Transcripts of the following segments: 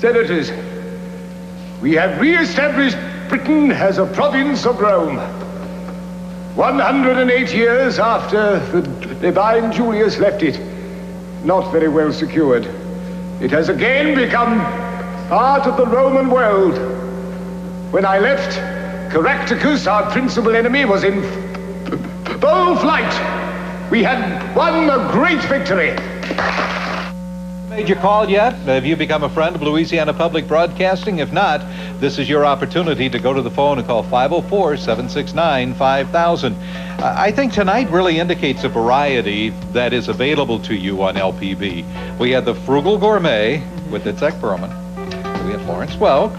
Senators, we have re-established Britain as a province of Rome. 108 years after the divine Julius left it, not very well secured, it has again become part of the Roman world. When I left, Caractacus, our principal enemy, was in full flight. We had won a great victory. Made your call yet? Have you become a friend of Louisiana Public Broadcasting? If not, this is your opportunity to go to the phone and call 504-769-5000. I think tonight really indicates a variety that is available to you on LPB. We had the Frugal Gourmet with Itzhak Berman. We had Florence Welk.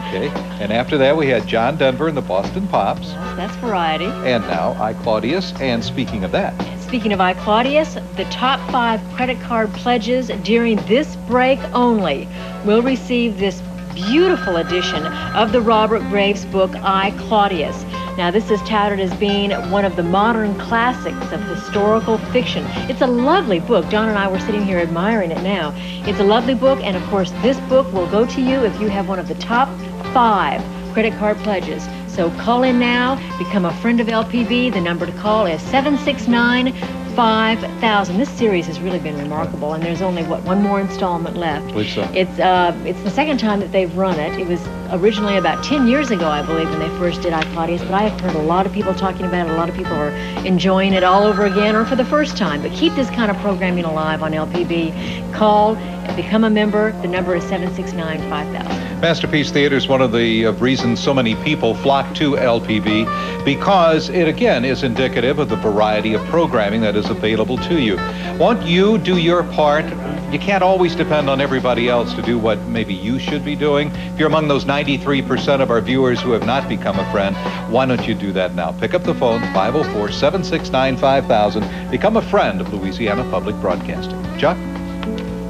Okay. And after that, we had John Denver and the Boston Pops. Yes, that's variety. And now, Claudius. And speaking of that, speaking of Claudius, the top 5 credit card pledges during this break only will receive this beautiful edition of the Robert Graves book, Claudius. Now, this is touted as being one of the modern classics of historical fiction. It's a lovely book. John and I were sitting here admiring it now. It's a lovely book, and of course, this book will go to you if you have one of the top 5 credit card pledges. So call in now, become a friend of LPB. The number to call is 769-5000. This series has really been remarkable, and there's only, one more installment left. Lisa. It's the second time that they've run it. It was originally about 10 years ago, I believe, when they first did Claudius, but I have heard a lot of people talking about it. A lot of people are enjoying it all over again or for the first time. But keep this kind of programming alive on LPB. Call and become a member. The number is 769-5000. Masterpiece Theater is one of the reasons so many people flock to LPB, because it again is indicative of the variety of programming that is available to you. Won't you do your part? You can't always depend on everybody else to do what maybe you should be doing. If you're among those 93% of our viewers who have not become a friend, why don't you do that now? Pick up the phone, 504-769-5000. Become a friend of Louisiana Public Broadcasting. Chuck?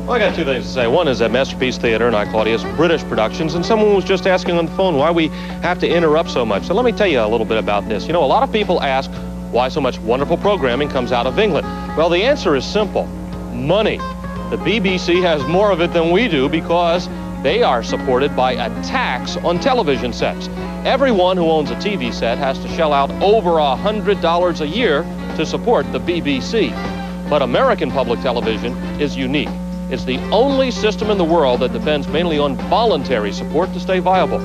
Well, I got 2 things to say. One is that Masterpiece Theater and Claudius, British productions, and someone was just asking on the phone why we have to interrupt so much. So let me tell you a little bit about this. You know, a lot of people ask why so much wonderful programming comes out of England. Well, the answer is simple. Money. The BBC has more of it than we do because they are supported by a tax on television sets. Everyone who owns a TV set has to shell out over $100 a year to support the BBC. But American public television is unique. It's the only system in the world that depends mainly on voluntary support to stay viable.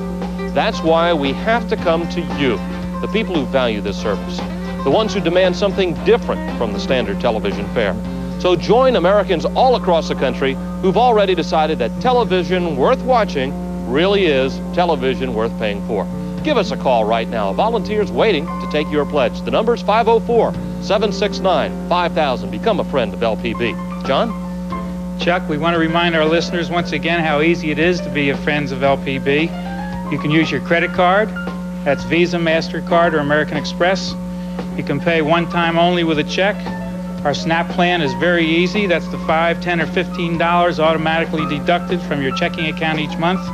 That's why we have to come to you, the people who value this service, the ones who demand something different from the standard television fare. So join Americans all across the country who've already decided that television worth watching really is television worth paying for. Give us a call right now. Volunteers waiting to take your pledge. The number's 504-769-5000. Become a friend of LPB. John? Chuck, we want to remind our listeners once again how easy it is to be a friends of LPB. You can use your credit card. That's Visa, MasterCard, or American Express. You can pay one time only with a check. Our SNAP plan is very easy. That's the $5, $10, or $15 automatically deducted from your checking account each month.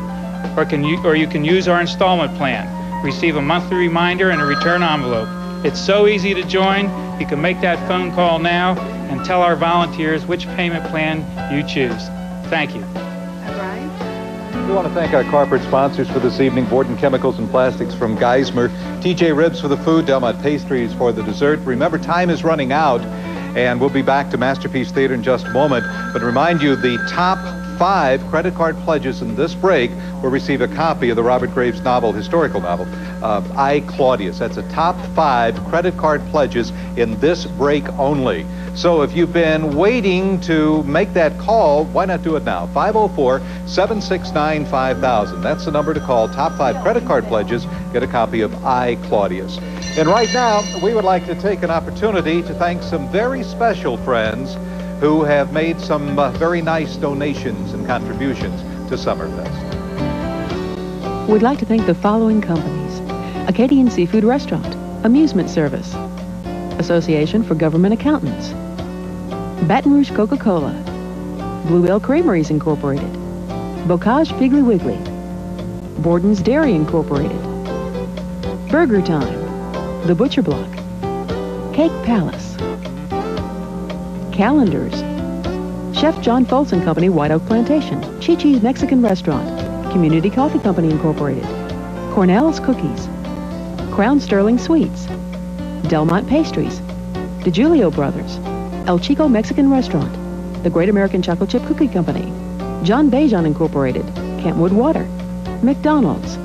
Or you can use our installment plan. Receive a monthly reminder and a return envelope. It's so easy to join. You can make that phone call now and tell our volunteers which payment plan you choose. Thank you. We want to thank our corporate sponsors for this evening: Borden Chemicals and Plastics from Geismar, TJ Ribs for the food, Delmont Pastries for the dessert. Remember, time is running out, and we'll be back to Masterpiece Theater in just a moment. But remind you, the top 5 credit card pledges in this break will receive a copy of the Robert Graves novel, historical novel, Claudius. That's the top 5 credit card pledges in this break only. So if you've been waiting to make that call, why not do it now? 504-769-5000. That's the number to call. Top 5 credit card pledges. Get a copy of Claudius. And right now, we would like to take an opportunity to thank some very special friends who have made some very nice donations and contributions to Summerfest. We'd like to thank the following companies: Acadian Seafood Restaurant, Amusement Service, Association for Government Accountants, Baton Rouge Coca-Cola, Blue Bell Creameries Incorporated, Bocage Piggly Wiggly, Borden's Dairy Incorporated, Burger Time, The Butcher Block, Cake Palace, Calendars, Chef John Folsom Company, White Oak Plantation. Chi-Chi's Mexican Restaurant. Community Coffee Company, Incorporated. Cornell's Cookies. Crown Sterling Sweets. Delmont Pastries. DiGiulio Brothers. El Chico Mexican Restaurant. The Great American Chocolate Chip Cookie Company. John Bejan Incorporated. Campwood Water. McDonald's.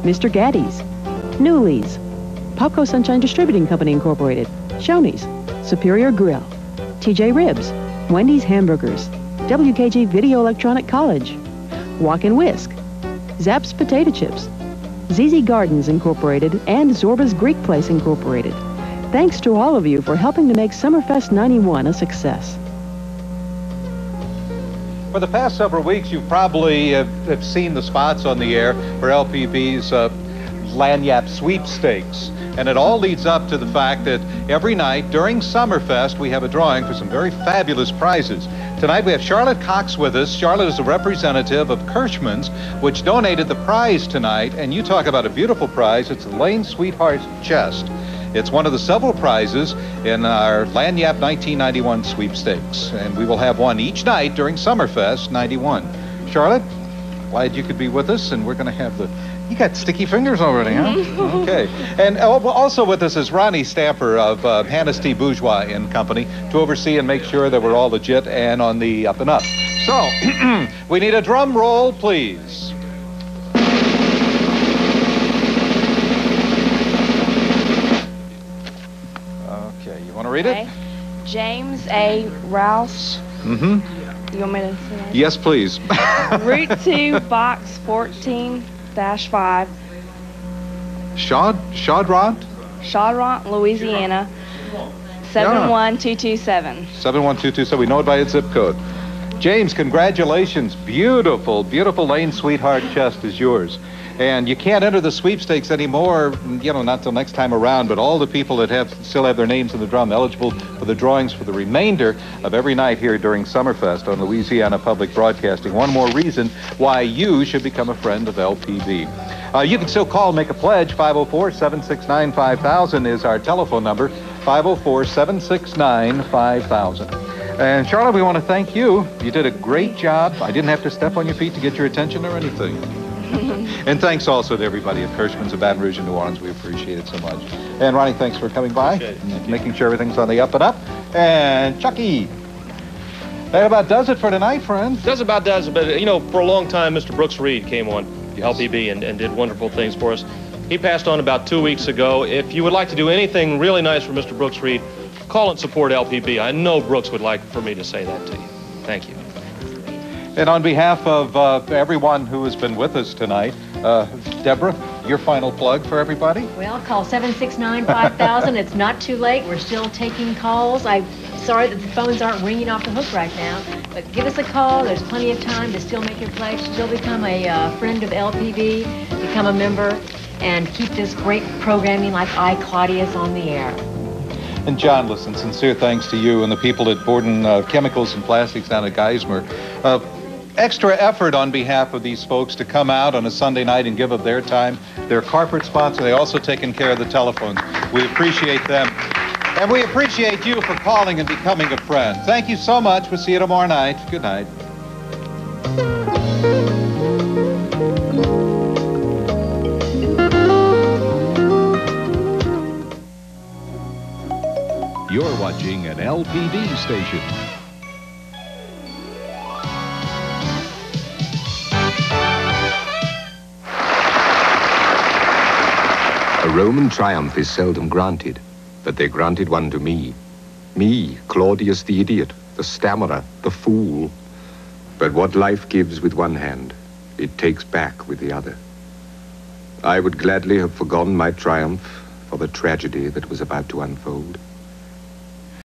Mr. Gaddy's. Newly's. Popco Sunshine Distributing Company, Incorporated. Shoney's. Superior Grill. TJ Ribs. Wendy's Hamburgers. WKG Video Electronic College. Walk and Whisk. Zapp's Potato Chips. ZZ Gardens Incorporated and Zorba's Greek Place Incorporated. Thanks to all of you for helping to make Summerfest 91 a success. For the past several weeks, you probably have seen the spots on the air for LPB's Lanyap Sweepstakes. And it all leads up to the fact that every night during Summerfest, we have a drawing for some very fabulous prizes. Tonight we have Charlotte Cox with us. Charlotte is a representative of Kirschman's, which donated the prize tonight. And you talk about a beautiful prize. It's the Lane Sweetheart Chest. It's one of the several prizes in our Lanyap 1991 sweepstakes. And we will have one each night during Summerfest 91. Charlotte, glad you could be with us. And we're going to have the... You got sticky fingers already, huh? Okay. And also with us is Ronnie Stamper of Hannes T. Bourgeois and Company to oversee and make sure that we're all legit and on the up and up. So, we need a drum roll, please. Okay, you want to read it? James A. Rouse. Mm-hmm. You want me to say that? Yes, please. Route 2, Box 14-5. Chaudron, Louisiana, 71227. 71227. We know it by its zip code. James, congratulations. Beautiful, beautiful Lane Sweetheart Chest is yours. And you can't enter the sweepstakes anymore, you know, not till next time around, but all the people that still have their names in the drum eligible for the drawings for the remainder of every night here during Summerfest on Louisiana Public Broadcasting. One more reason why you should become a friend of LPB. You can still call, make a pledge. 504-769-5000 is our telephone number. 504-769-5000. And Charlotte, we want to thank you. You did a great job. I didn't have to step on your feet to get your attention or anything. And thanks also to everybody at Kirschman's of Baton Rouge and New Orleans. We appreciate it so much. And Ronnie, thanks for coming by, making sure everything's on the up and up. And Chucky, that about does it for tonight, friends. Does about does it, but you know, for a long time, Mr. Brooks Reed came on LPB and did wonderful things for us. He passed on about 2 weeks ago. If you would like to do anything really nice for Mr. Brooks Reed, call and support LPB. I know Brooks would like for me to say that to you. Thank you. And on behalf of everyone who has been with us tonight, Deborah, your final plug for everybody? Well, call 769-5000. It's not too late. We're still taking calls. I'm sorry that the phones aren't ringing off the hook right now, but give us a call. There's plenty of time to still make your pledge, still become a friend of LPB, become a member, and keep this great programming like I, Claudius, on the air. And John, listen, sincere thanks to you and the people at Borden Chemicals and Plastics down at Geismar. Extra effort on behalf of these folks to come out on a Sunday night and give up their time. They're corporate sponsors. They also taking care of the telephones. We appreciate them. And we appreciate you for calling and becoming a friend. Thank you so much. We'll see you tomorrow night. Good night. You're watching an LPB station. A Roman triumph is seldom granted, but they granted one to me. Me, Claudius the idiot, the stammerer, the fool. But what life gives with one hand, it takes back with the other. I would gladly have forgone my triumph for the tragedy that was about to unfold.